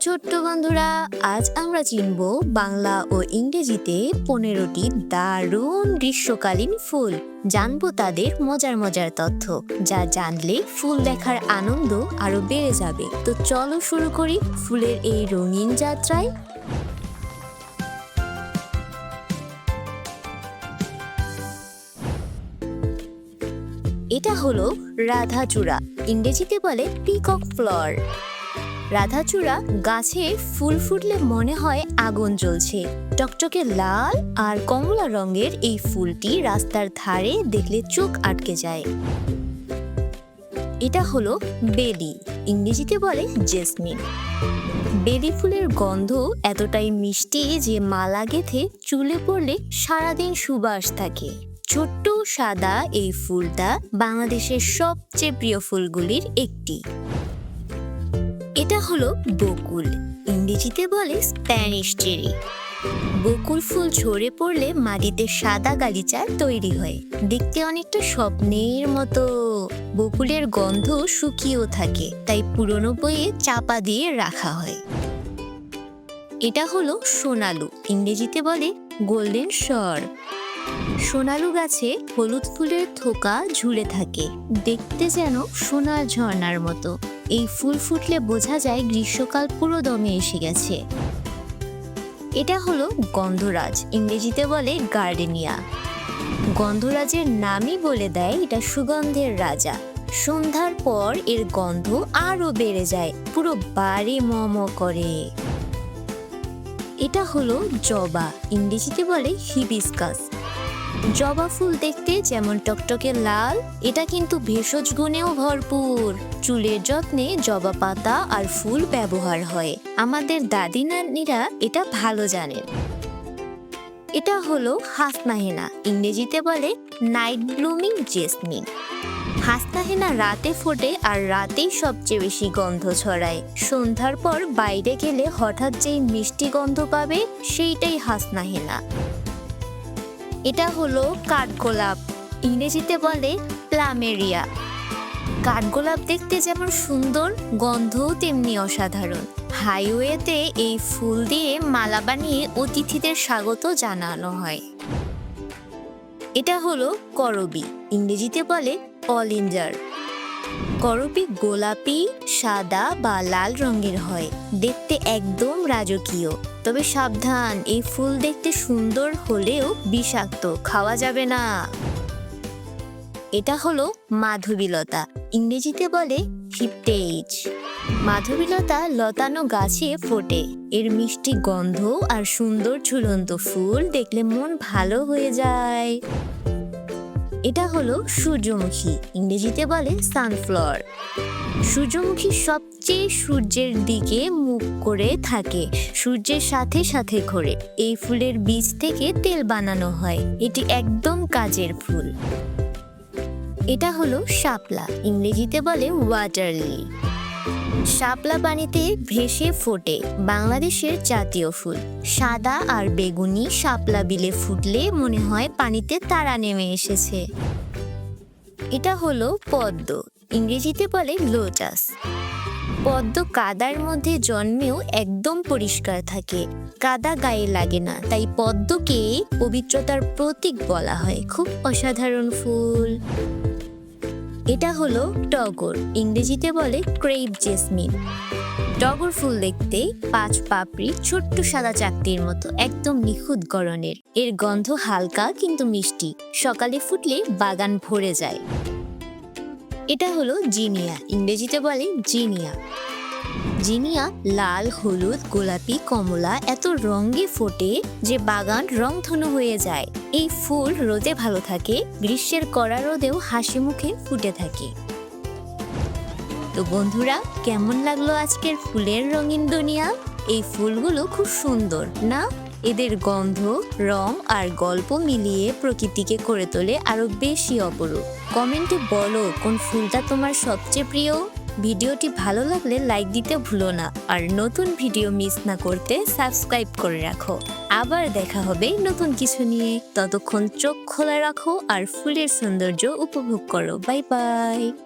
ছোট্ট বন্ধুরা, আজ আমরা চিনব বাংলা ও ইংরেজিতে 15টি দারুণ গ্রীষ্মকালীন ফুল। জানবো তাদের মজার মজার তথ্য, যা জানলে ফুল দেখার আনন্দ আরো বেড়ে যাবে। তো চলো শুরু করি ফুলের এই রঙিন যাত্রায়। এটা হলো রাধাচূড়া, ইংরেজিতে বলে পিকক ফ্লাওয়ার। রাধাচূড়া গাছে ফুল ফুটলে মনে হয় আগুন জ্বলছে। টকটকে লাল আর কমলা রঙের এই ফুলটি রাস্তার ধারে দেখলে চোখ আটকে যায়। এটা হলো বেলি, ইংরেজিতে বলে জেসমিন। বেলি ফুলের গন্ধ এতটাই মিষ্টি যে মালা গেঁথে চুলে পড়লে সারাদিন সুবাস থাকে। ছোট্ট সাদা এই ফুলটা বাংলাদেশের সবচেয়ে প্রিয় ফুলগুলির একটি। এটা হলো বকুল, ইংরেজিতে বলে স্প্যানিশ চেরি। বকুল ফুল ঝরে পড়লে মাটিতে সাদা গালিচা তৈরি হয়, দেখতে অনেকটা স্বপ্নের মতো। বকুলের গন্ধ শুকিয়েও থাকে, তাই পুরনো বইয়ে চাপা দিয়ে রাখা হয়। এটা হলো সোনালু, ইংরেজিতে বলে গোল্ডেন শর। সোনালু গাছে হলুদ ফুলের থোকা ঝুলে থাকে, দেখতে যেন সোনার ঝর্ণার মতো। এই ফুল ফুটলে বোঝা যায় গ্রীষ্মকাল পুরো দমে এসে গেছে। এটা হলো গন্ধরাজ, ইংরেজিতে বলে গার্ডেনিয়া। গন্ধরাজের নামই বলে দেয় এটা সুগন্ধের রাজা। সন্ধ্যার পর এর গন্ধ আরো বেড়ে যায়, পুরো বাড়ি মম করে। এটা হলো জবা, ইংরেজিতে বলে হিবিস্কাস। জবা ফুল দেখতে যেমন টকটকে লাল, এটা কিন্তু ভেষজ গুণেও ভরপুর। চুলের যত্নে জবা পাতা আর ফুল ব্যবহার হয়, আমাদের দাদি নানিরা এটা ভালো জানেন। এটা হলো হাসনাহেনা, ইংরেজিতে বলে নাইট ব্লুমিং জেসমিন। হাসনাহেনা রাতে ফোটে আর রাতেই সবচেয়ে বেশি গন্ধ ছড়ায়। সন্ধ্যার পর বাইরে গেলে হঠাৎ যেই মিষ্টি গন্ধ পাবে, সেইটাই হাসনাহেনা। এটা হলো কাঠগোলাপ, ইংরেজিতে বলে প্লামেরিয়া। কাঠগোলাপ দেখতে যেমন সুন্দর, গন্ধও তেমনি অসাধারণ। হাইওয়েতে এই ফুল দিয়ে মালা বানিয়ে অতিথিদের স্বাগত জানানো হয়। এটা হলো করবী, ইংরেজিতে বলে অলিঞ্জার। করবী গোলাপি, সাদা বা লাল রঙের হয়, দেখতে একদম রাজকীয়। তবে সাবধান, এই ফুল দেখতে সুন্দর হলেও বিষাক্ত, খাওয়া যাবে না। এটা হলো মাধবীলতা, ইংরেজিতে বলে হিপটেজ। মাধবীলতা লতানো গাছে ফোটে, এর মিষ্টি গন্ধ আর সুন্দর ঝুলন্ত ফুল দেখলে মন ভালো হয়ে যায়। এটা হলো সূর্যমুখী, ইংরেজিতে বলে সানফ্লাওয়ার। সূর্যমুখী সবচেয়ে সূর্যের দিকে মুখ করে থাকে, সূর্যের সাথে সাথে ঘোরে। এই ফুলের বীজ থেকে তেল বানানো হয়, এটি একদম কাজের ফুল। এটা হলো শাপলা, ইংরেজিতে বলে ওয়াটার লিলি। শাপলা পানিতে ভেসে ফোটে, বাংলাদেশের জাতীয় ফুল। সাদা আর বেগুনি শাপলা বিলে ফুটলে মনে হয় পানিতে তারা নেমে এসেছে। এটা হলো পদ্ম, ইংরেজিতে বলে লোটাস। পদ্ম কাদার মধ্যে জন্মেও একদম পরিষ্কার থাকে, কাদা গায়ে লাগে না, তাই পদ্মকে পবিত্রতার প্রতীক বলা হয়। খুব অসাধারণ ফুল। এটা হলো টগর, ইংরেজিতে বলে ক্রেপ জেসমিন। টগর ফুল দেখতে 5 পাপড়ি ছোট্ট সাদা চাকতির মতো, একদম নিখুঁত গড়নের। এর গন্ধ হালকা কিন্তু মিষ্টি, সকালে ফুটলে বাগান ভরে যায়। এটা হলো জিনিয়া, ইংরেজিতে বলে জিনিয়া। জিনিয়া লাল, হলুদ, গোলাপি, কমলা এত রঙে ফোটে যে বাগান রংধনু হয়ে যায়। এই ফুল রোদে ভালো থাকে, গ্রীষ্মের কড়া রোদেও হাসি মুখে ফুটে থাকে। তো বন্ধুরা, কেমন লাগলো আজকের ফুলের রঙিন দুনিয়া? এই ফুলগুলো খুব সুন্দর না? এদের গন্ধ, রং আর গল্প মিলিয়ে প্রকৃতিকে করে তোলে আরো বেশি অপরূপ। কমেন্টে বলো কোন ফুলটা তোমার সবচেয়ে প্রিয়। ভিডিওটি ভালো লাগলে লাইক দিতে ভুলো না, আর নতুন ভিডিও মিস না করতে সাবস্ক্রাইব করে রাখো। আবার দেখা হবে নতুন কিছু নিয়ে, ততক্ষণ চোখ খোলা রাখো আর ফুলের সৌন্দর্য উপভোগ করো। Bye bye.